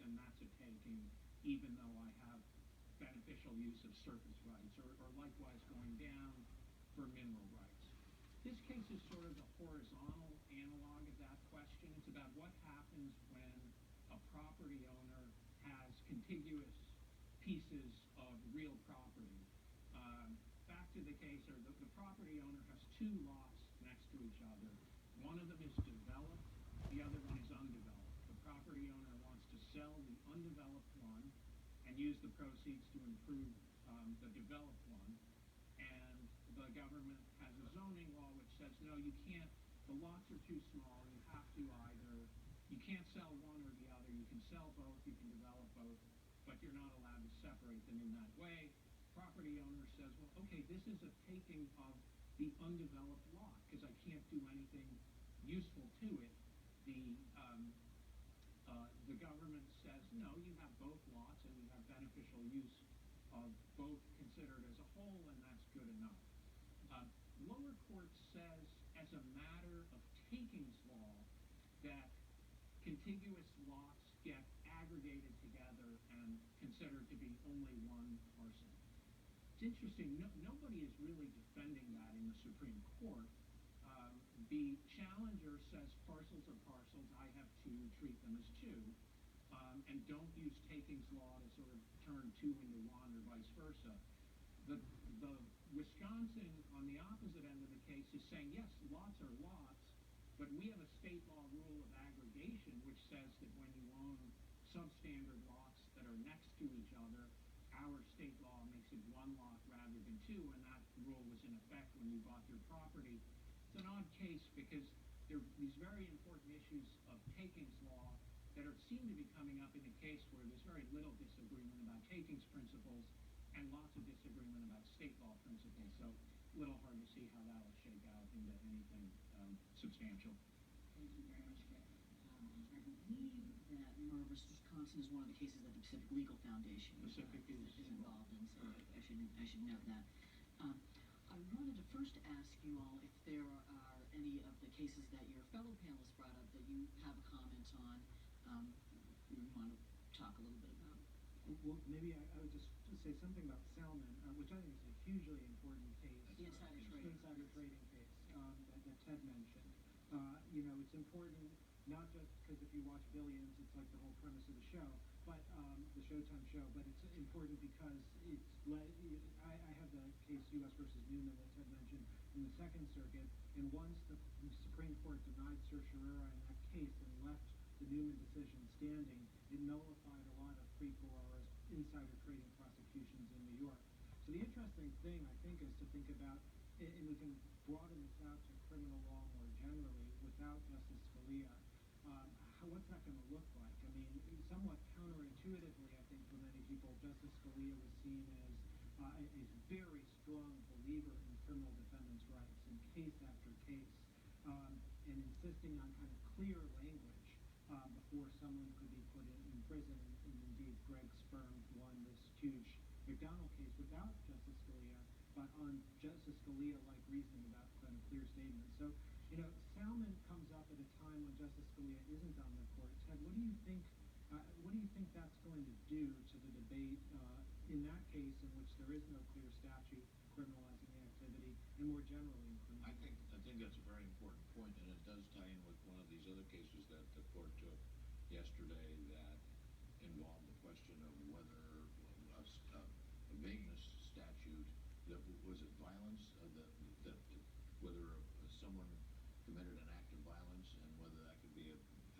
then that's a taking, even though I have beneficial use of surface rights, or likewise going down for mineral rights. This case is sort of the horizontal analog of that question. It's about what happens when a property owner has contiguous pieces of real property. Back to the case, or the property owner has two lots next to each other. One of them is developed, the other one is undeveloped. The property owner wants to sell the undeveloped one and use the proceeds to improve the developed one. And the government has a zoning law which says, no, you can't, the lots are too small, you have to either, you can't sell one or the other, you can sell both, you can develop both, but you're not allowed to separate them in that way. Property owner says, well, okay, this is a taking of the undeveloped lot because I can't do anything useful to it. The government says, no, you have both lots and you have beneficial use of both considered as a whole, and that's good enough. Lower court says, as a matter of takings law, that contiguous lots get aggregated together and considered to be only one parcel. It's interesting, nobody is really defending that in the Supreme Court. The challenger says parcels are parcels, I have two, treat them as two, and don't use takings law to sort of turn two into one or vice versa. The Wisconsin, on the opposite end of the case, is saying, yes, lots are lots, but we have a state law rule of aggregation which says that when you own substandard lots that are next to each other, our state law makes it one lot rather than two, and that rule was in effect when you bought your property. It's an odd case because there are these very important issues of takings law that seem to be coming up in a case where there's very little disagreement about takings principles and lots of disagreement about state law principles. So a little hard to see how that will shake out into anything substantial. Thank you very much, Gary. I believe that Murr versus Wisconsin is one of the cases that the Pacific Legal Foundation is involved in, so I should note that. I wanted to first ask you all if there are any of the cases that your fellow panelists brought up that you have a comment on, you want to talk a little bit about. Well, maybe I would just say something about Salmon, which I think is a hugely important case. The insider trading case that Ted mentioned. It's important not just because if you watch Billions, it's like the whole premise of the show, but the Showtime show. But it's important because I have the case U.S. versus Newman that Ted mentioned in the Second Circuit, and once the Supreme Court denied certiorari in that case and left the Newman decision standing, it nullified a lot of pre-Ferraris insider trading prosecutions in New York. So the interesting thing, I think, is to think about, and we can broaden this out to criminal law more generally without Justice Scalia. What's that going to look like? I mean, somewhat counterintuitively, I think, for many people, Justice Scalia was seen as a very strong believer in criminal defendants' rights in case after case, and insisting on kind of clear language before someone could be put in prison. And indeed, Greg Sperm won this huge McDonald case without Justice Scalia, but on Justice Scalia-like reasoning about kind of clear statements. So, Salmon comes up at a time when Justice Scalia isn't on the court. Ted, what do you think that's going to do to the debate in that case in which there is no clear statute criminalizing the activity, and more generally in criminal law? I think that's a very important point, and it does tie in with one of these other cases that the court took yesterday that involved the question of whether a vagueness statute, that was it violence, that whether someone committed an act of violence and whether that could be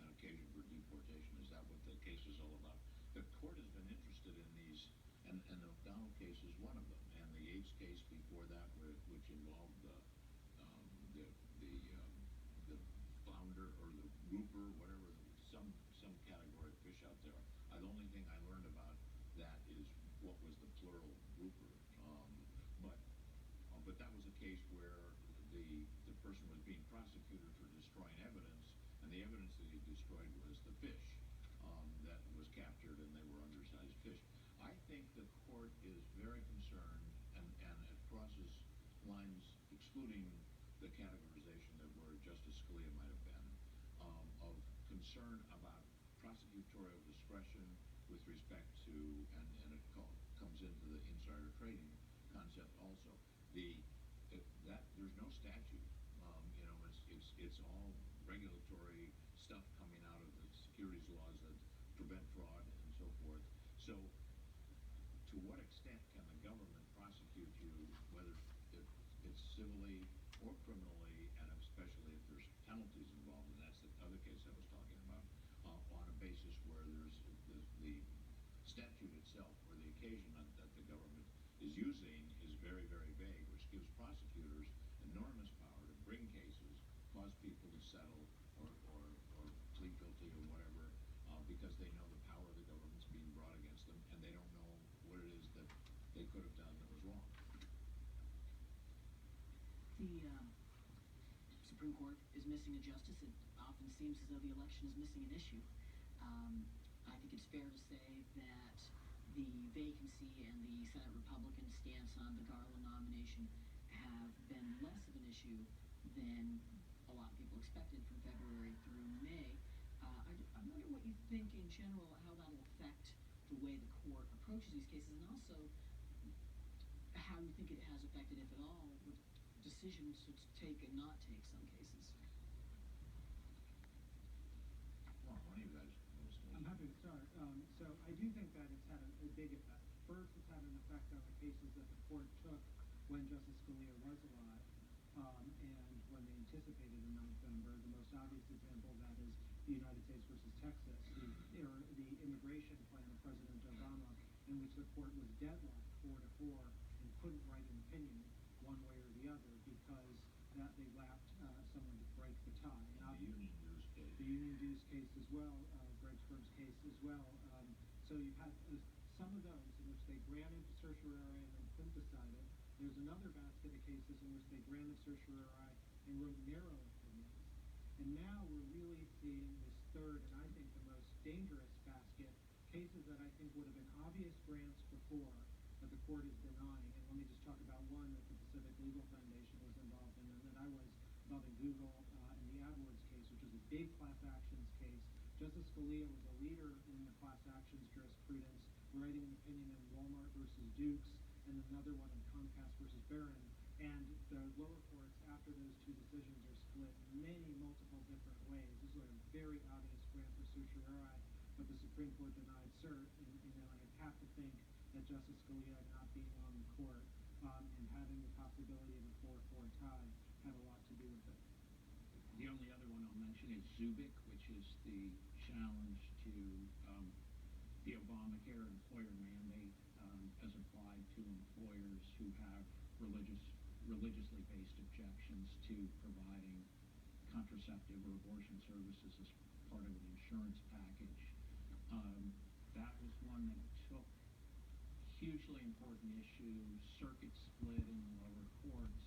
an occasion for deportation. Is that what the case is all about? The court has been interested in these, and the McDonald case is one of them, and the Yates case before that, which involved the flounder or the grouper, whatever, some category of fish out there. The only thing I learned about that is what was the plural grouper, but that was a case where the person was being prosecuted for destroying evidence, and the evidence that he destroyed was the fish that was captured, and they were undersized fish. I think the court is very concerned, and it crosses lines, excluding the categorization that where Justice Scalia might have been, of concern about prosecutorial discretion with respect to, and it comes into the insider trading concept also. That there's no statute. It's all regulatory stuff coming out of the securities laws that prevent fraud and so forth. So, to what extent can the government prosecute you, whether it's civilly or criminally, and especially if there's penalties involved, and that's the other case I was talking about, on a basis where there's the statute itself or the occasion that the government is using is very, very vague, which gives prosecutors enormous power to bring cases, cause people to settle or plead guilty or whatever, because they know the power of the government's being brought against them, and they don't know what it is that they could have done that was wrong. The Supreme Court is missing a justice. It often seems as though the election is missing an issue. I think it's fair to say that the vacancy and the Senate Republican stance on the Garland nomination have been less of an issue than a lot of people expected from February through May. I wonder what you think in general, how that'll affect the way the court approaches these cases, and also how you think it has affected, if at all, the decisions to take and not take some cases. Well, one of you guys knows. I'm happy to start. So I do think that it's had a big effect. First, it's had an effect on the cases that the court took when Justice Scalia was alive, and when they anticipated a November. The most obvious example of that is the United States versus Texas, the immigration plan of President Obama, in which the court was deadlocked 4-4 and couldn't write an opinion one way or the other because that they lacked someone to break the tie. And the union dues case. The union dues case as well, Gregsburg's case as well. So you've had some of those in which they granted certiorari and then couldn't decide it. There's another basket of cases in which they granted certiorari and wrote narrow opinions. And now we're really seeing this third, and I think the most dangerous basket, cases that I think would have been obvious grants before, but the court is denying. And let me just talk about one that the Pacific Legal Foundation was involved in, and that I was involved in Google in the AdWords case, which was a big class actions case. Justice Scalia was a leader in the class actions jurisprudence, writing an opinion in Walmart versus Dukes, and another one in Comcast versus Barron. And the lower courts, after those two decisions, are split in multiple different ways. This was a very obvious grant for certiorari, but the Supreme Court denied cert. And I'd have to think that Justice Scalia not being on the court and having the possibility of a 4-4 tie had a lot to do with it. The only other one I'll mention is Zubik, which is the challenge to the Obamacare employer mandate as applied to employers who have religiously based objections to providing contraceptive or abortion services as part of an insurance package. That was one that took hugely important issue, circuit split in the lower courts.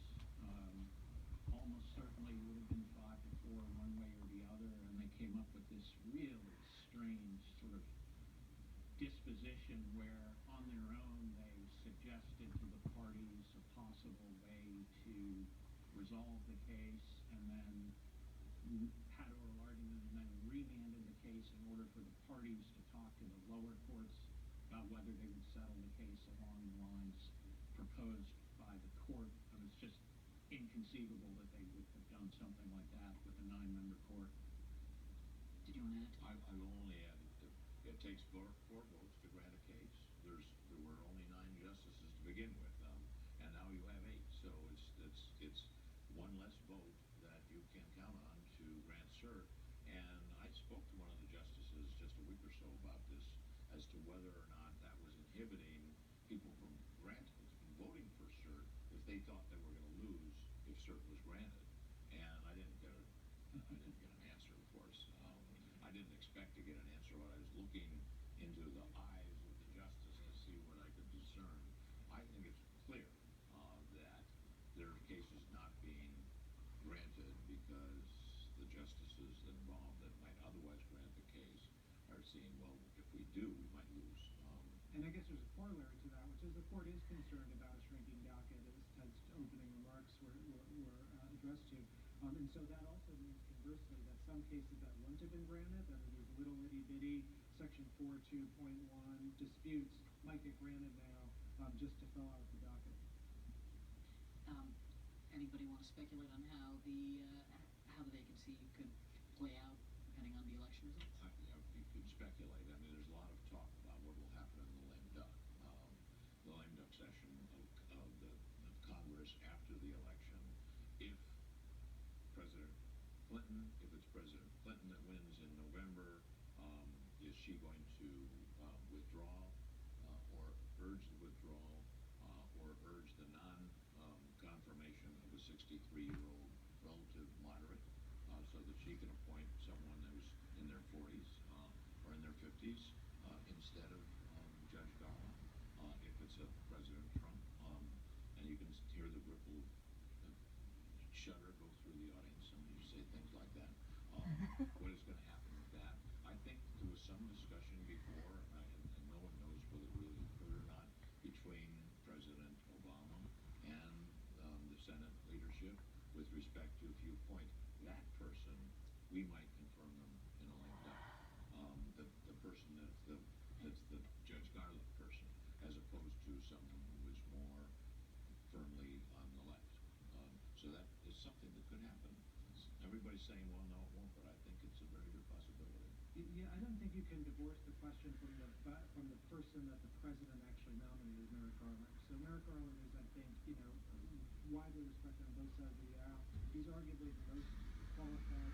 Almost certainly would have been 5-4 one way or the other, and they came up with this really strange sort of disposition where on their own they suggested to the parties a possible way to resolve the case, and then had oral argument, and then remanded the case in order for the parties to talk to the lower courts about whether they would settle the case along the lines proposed by the court. And it's just inconceivable that they would have done something like that with a 9-member court. Did you want to add? I will only add that it takes four votes to grant a case. There were only 9 justices to begin with, and now you have 8. So it's one less vote that you can count on to grant cert. And I spoke to one of the justices just a week or so about this, as to whether or not that was inhibiting people from voting for cert if they thought they were going to lose if cert was granted. And I didn't get an answer, of course. I didn't expect to get an answer, but I was looking into the eyes of the justice to see what I could discern. I think it's clear that there are cases not being granted because the justices involved that might otherwise grant the case are seeing, well, if we do, we might lose. And I guess there's a corollary to that, which is the court is concerned about a shrinking docket, as Ted's opening remarks were addressed to. And so that also means, conversely, that some cases that wouldn't have been granted, that are these little itty-bitty 4.2.1 disputes might get granted now, just to fill out the docket. Anybody want to speculate on how the vacancy could play out depending on the election results? You could speculate. I mean, there's a lot of talk about what will happen in the lame duck. The lame duck session of Congress after the election. If President Clinton, if it's President Clinton that wins in November, is she going to withdraw or urge the withdrawal or urge the non-confirmation of a 63-year-old relative moderate so that she can appoint someone who's in their 40s or in their 50s instead of Judge Garland? If it's a President Trump, and you can hear the ripple shudder go through the audience and you say things like that. What is going to happen with that? I think there was some discussion before, and no one knows whether it really occurred or not, between President Obama and the Senate leadership with respect to if you appoint that person, we might confirm them in a lame duck. The person that's the Judge Garland person, as opposed to someone who is more firmly on the left. So that is something that could happen. Everybody's saying, well, no, it won't, but I think it's a very good possibility. Yeah, I don't think you can divorce the question from the person that the president actually nominated, Merrick Garland. So Merrick Garland is, I think, widely respected on both sides of the aisle. He's arguably the most qualified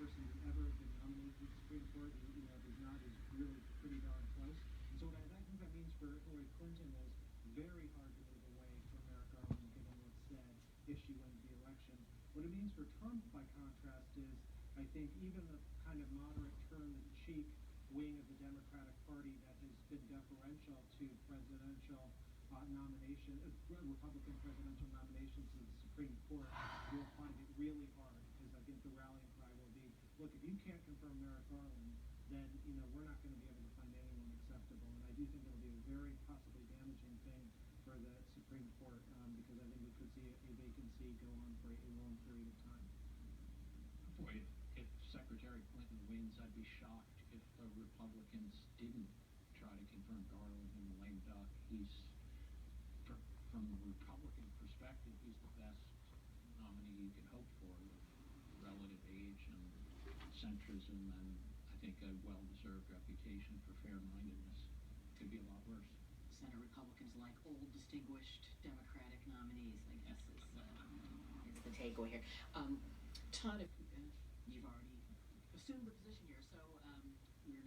person to ever have been nominated to the Supreme Court. He's not, is really pretty darn close. And so what I think that means for Hillary Clinton is very hard to move away from Merrick Garland, given what's said, if she wins the election. What it means for Trump, by contrast, is I think even the kind of moderate turn-the-cheek wing of the Democratic Party that has been deferential to presidential Republican presidential nominations to the Supreme Court will find it really hard, because I think the rallying cry will be, look, if you can't confirm Merrick Garland, then we're not going to be able to find anyone acceptable. And I do think it'll be a very possibly damaging thing for the Supreme Court, because I think we could see a vacancy go on for a long period of time. Boy, if Secretary Clinton wins, I'd be shocked if the Republicans didn't try to confirm Garland in the lame duck. From the Republican perspective, he's the best nominee you can hope for, with relative age and centrism, and I think a well-deserved reputation for fair-mindedness. Could be a lot worse. Senate Republicans like old, distinguished Democratic nominees, I guess, is the takeaway here. Todd, if you've already assumed the position here, so we're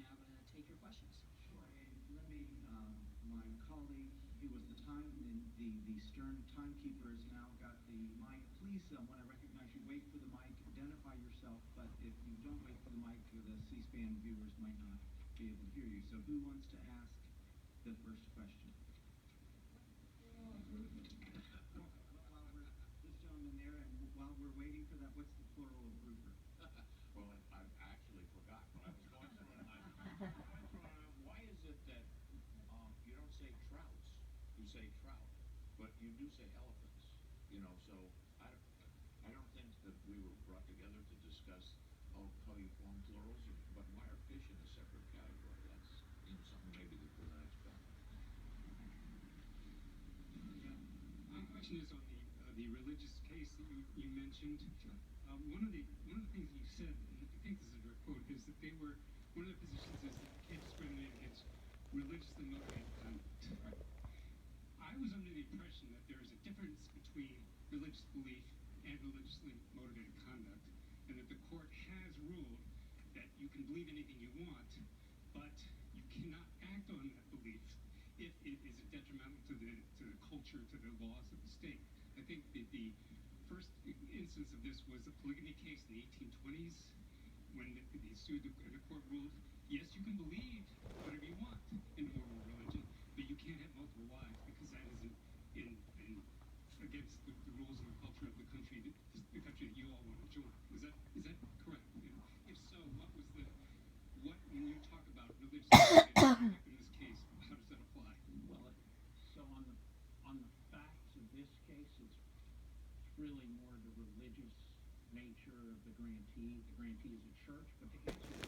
now going to take your questions. Sure. And let me, my colleague, he was the stern timekeeper, has now got the mic. Please, when I recognize you, wait for the mic, identify yourself, but if you don't wait for the mic, the C-SPAN viewers might not be able to hear you. So who wants to ask the first question? While we're, this gentleman there, and while we're waiting for that, what's the plural of grouper? Well, I actually forgot, but I was going through it. Why is it that you don't say trouts, you say trout, but you do say elephants? So I don't think that we were brought together to discuss how you form plurals, but why are fish in a separate category? That's something maybe that we're not expecting. My question is on the religious case that you mentioned. Sure. One of the things you said, and I think this is a direct quote, is that one of the positions is that you can't discriminate against religiously motivated conduct. Right. I was under the impression that there is a difference between religious belief and religiously motivated conduct, and that the court has ruled that you can believe anything you want, but you cannot act on that belief if it is detrimental to the culture, to the laws of the state. I think that the first instance of this was the polygamy case in the 1820s, when they sued and the court ruled, yes, you can believe whatever you want in a moral religion, but you can't have multiple wives, because that is against the rules and the culture of the country that you all want to join. Is that correct? And if so, when you talk about religious conduct in this case, how does that apply? Well, so on the facts of this case, it's really more the religious nature of the grantee. The grantee is a church, but to answer your